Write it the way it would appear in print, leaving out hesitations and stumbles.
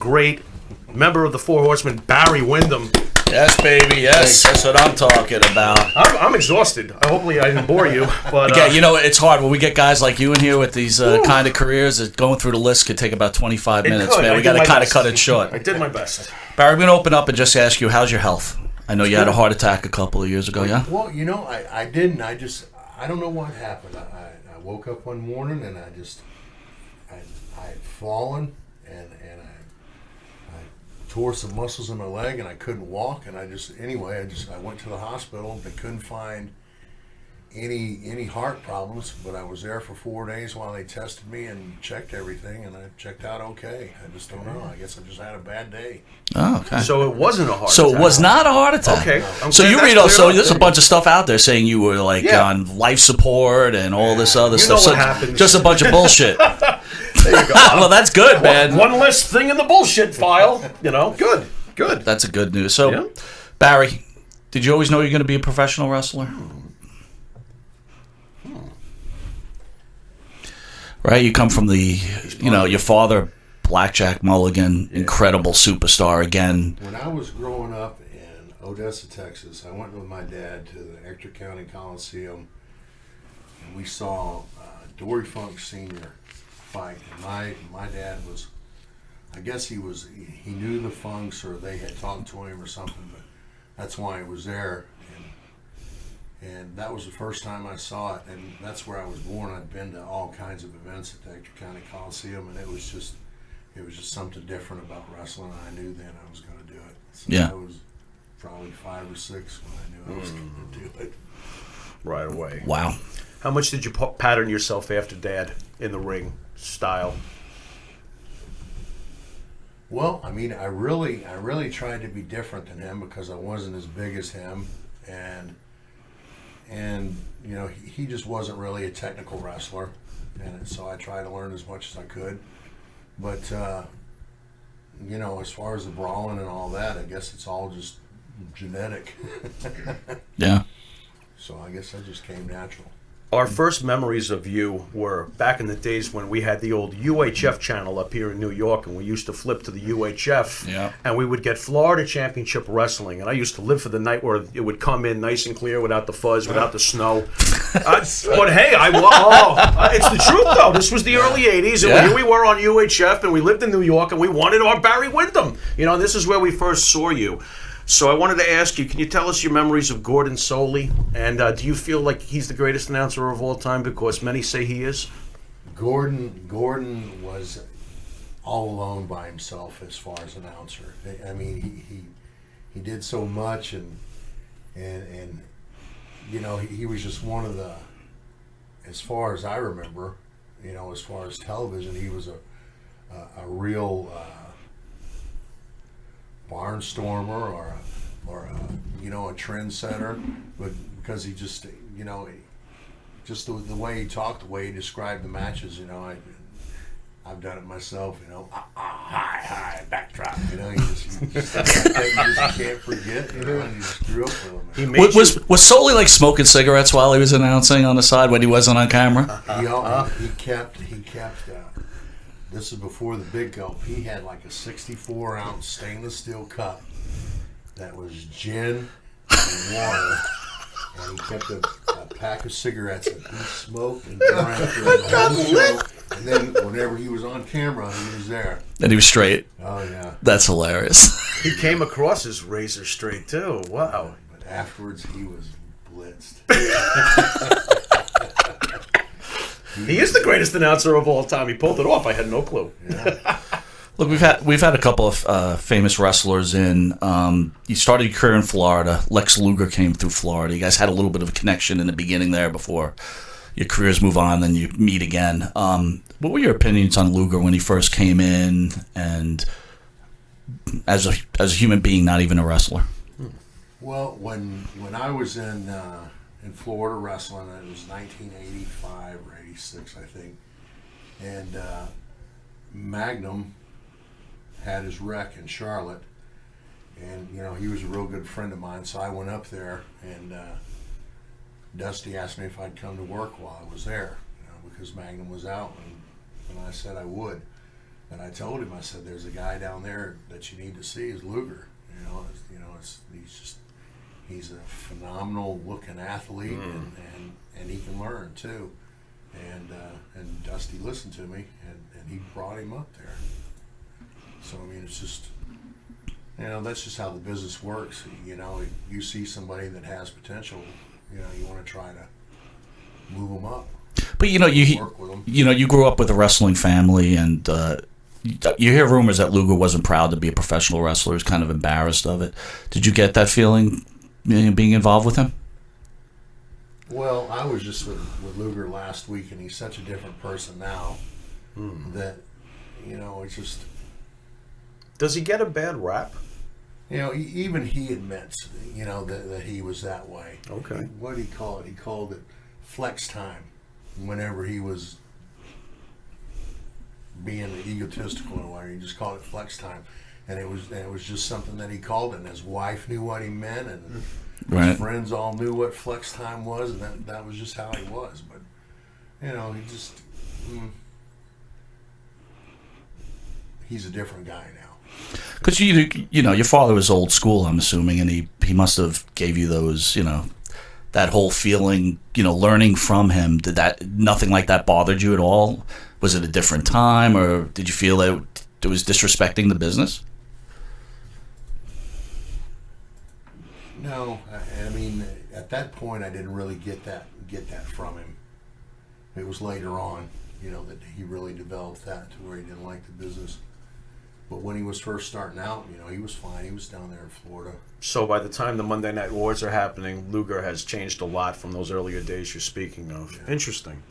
great member of the Four Horsemen, Barry Windham. Yes, baby. Yes, that's what I'm talking about. I'm exhausted. Hopefully, I didn't bore you. But Again, it's hard when we get guys like you in here with these kind of careers. That going through the list could take about 25 minutes, man. We got to kind of cut it short. I did my best. Barry, I'm going to open up and just ask you, how's your health? I know you had a heart attack a couple of years ago, yeah? Well, I didn't. I don't know what happened. I woke up one morning and I had fallen and I tore some muscles in my leg and I couldn't walk, and I went to the hospital. They couldn't find any heart problems, but I was there for 4 days while they tested me and checked everything, and I checked out okay. I just don't know. I guess I just had a bad day. Oh, okay. So it wasn't a heart attack. So it was not a heart attack. Okay. So you read also, there's a bunch of stuff out there saying you were on life support and all this other stuff. What happens. Just a bunch of bullshit. There you go. Well, that's good, man. One less thing in the bullshit file. Good. That's a good news. So, Barry, did you always know you're going to be a professional wrestler? Right, you come from your father, Blackjack Mulligan, incredible superstar again. When I was growing up in Odessa, Texas, I went with my dad to the Ector County Coliseum, and we saw Dory Funk Sr. fight. And my dad was, I guess he knew the Funks, or they had talked to him or something, but that's why he was there. And that was the first time I saw it, and that's where I was born. I'd been to all kinds of events at the Ector County Coliseum, and it was just something different about wrestling. I knew then I was going to do it. So I was probably 5 or 6 when I knew I was going to do it. Right away. Wow. How much did you pattern yourself after Dad in the ring style? Well, I mean, I really tried to be different than him because I wasn't as big as him, and he just wasn't really a technical wrestler, and so I tried to learn as much as I could. But as far as the brawling and all that, I guess it's all just genetic. Yeah. So I guess that just came natural. Our first memories of you were back in the days when we had the old UHF channel up here in New York, and we used to flip to the UHF, and we would get Florida Championship Wrestling, and I used to live for the night where it would come in nice and clear without the fuzz, without the snow. But hey, it's the truth though. This was the early 80s, and here we were on UHF, and we lived in New York, and we wanted our Barry Windham. This is where we first saw you. So I wanted to ask you, can you tell us your memories of Gordon Solie? And do you feel like he's the greatest announcer of all time? Because many say he is. Gordon was all alone by himself as far as announcer. I mean, he did so much, and he was just one of the, as far as I remember, as far as television, he was a real barnstormer or a trendsetter, but because he just just the way he talked, the way he described the matches, I've done it myself, hi, backdrop, you just can't forget, and you just grew up with him. Was Solie like smoking cigarettes while he was announcing on the side when he wasn't on camera? He kept this is before the big gulp. He had like a 64-ounce stainless steel cup that was gin and water, and he kept a pack of cigarettes that he smoked and drank during the whole show. And then whenever he was on camera, he was there. And he was straight. Oh yeah, that's hilarious. He came across as razor straight too. Wow. But afterwards, he was blitzed. He is the greatest announcer of all time. He pulled it off. I had no clue. Yeah. Look, we've had a couple of famous wrestlers in. You started your career in Florida. Lex Luger came through Florida. You guys had a little bit of a connection in the beginning there before your careers move on, then you meet again. What were your opinions on Luger when he first came in, and as a human being, not even a wrestler? Well, when I was in Florida wrestling, it was 1985 or 86, I think, and Magnum had his wreck in Charlotte, and he was a real good friend of mine, so I went up there, and Dusty asked me if I'd come to work while I was there, because Magnum was out, and I said I would. And I told him, I said, there's a guy down there that you need to see is Lugar. He's a phenomenal looking athlete, and he can learn too. And Dusty listened to me, and he brought him up there. So I mean, it's just, that's just how the business works. You see somebody that has potential, you want to try to move them up. But work with them. You grew up with a wrestling family, and you hear rumors that Lugar wasn't proud to be a professional wrestler. He's kind of embarrassed of it. Did you get that feeling being involved with him? Well, I was just with Lugar last week, and he's such a different person now that, it's just... Does he get a bad rap? Even he admits, that he was that way. Okay. What did he call it? He called it flex time whenever he was being egotistical in a way. He just called it flex time. And it was just something that he called it, and his wife knew what he meant, and his friends all knew what flex time was, and that was just how he was. But he just he's a different guy now. Because your father was old school, I'm assuming, and he must have gave you those, that whole feeling, learning from him. Did that nothing like that bothered you at all? Was it a different time, or did you feel that it was disrespecting the business? No, I mean, at that point, I didn't really get that from him. It was later on, that he really developed that to where he didn't like the business. But when he was first starting out, he was fine. He was down there in Florida. So by the time the Monday Night Wars are happening, Lugar has changed a lot from those earlier days you're speaking of. Yeah. Interesting.